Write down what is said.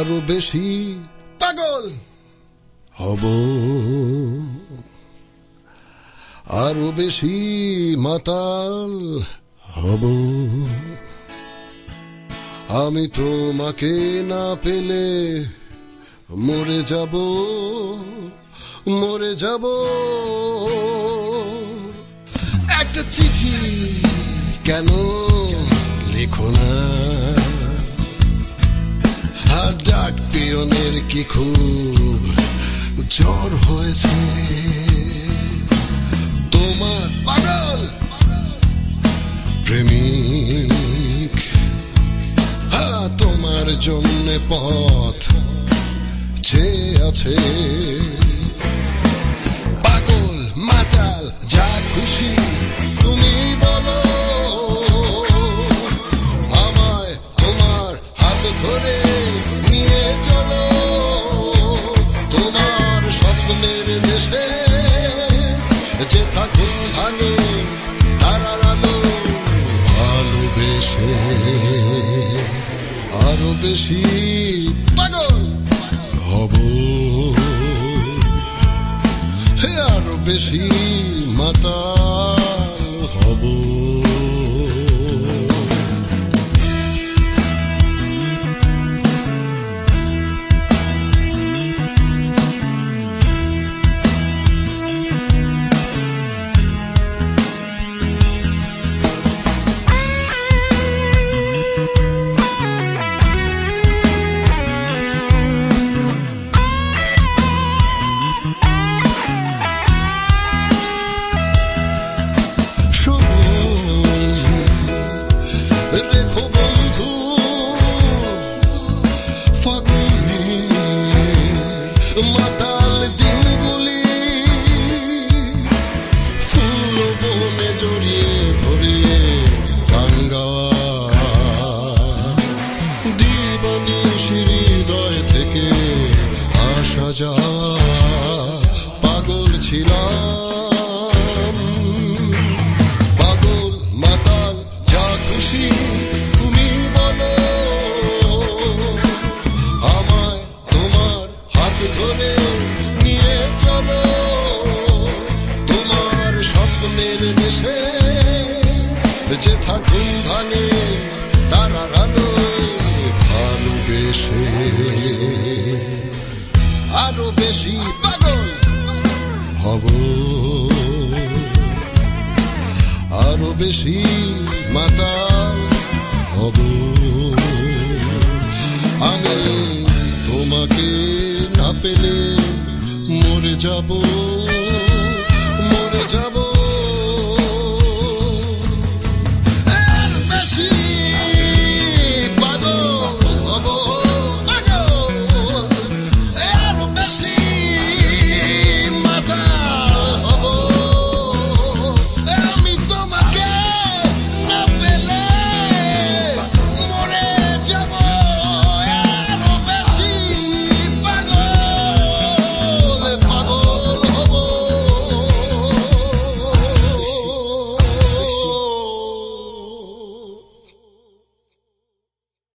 আরো বেশি পাগল হব, আরো বেশি মাতাল হব। আমি তোমাকে না পেলে মরে যাব, মরে যাব। একটা চিঠি কেন লেখো না, আর ডাক পিয়নের কি খুব জ্বর হয়েছে তোমার পাগল প্রেমিক। তোমার জন্য পথ চেয়ে আছে, পাগল মাতাল যা খুশি তুমি বলো, আমায় তোমার হাত ধরে নিয়ে চলো তোমার স্বপ্নের দেশে, যে থাকুন ভাঙে তারার আলো। ভালোবেসে আরো বেশি পাগল হব, আরো বেশি মাতাল হব। মাতাল দিনগুলি ফুল বনে জড়িয়ে ধরিয়ে গান গাওয়া, দিবানিশ হৃদয় থেকে আসা যাওয়া। পাগল ছিলাম, পাগল মাতাল যা খুশি তুমি বলো, আমায় তোমার হাত ধরে নিয়ে চলো তোমার স্বপ্নের দেশে, যে থাকুন ভাঙে তারার আলো। ভালোবেসে আরো বেশি পাগল হব, আরো বেশি মাতাল হব। আমি তোমাকে না পেলে মরে যাব।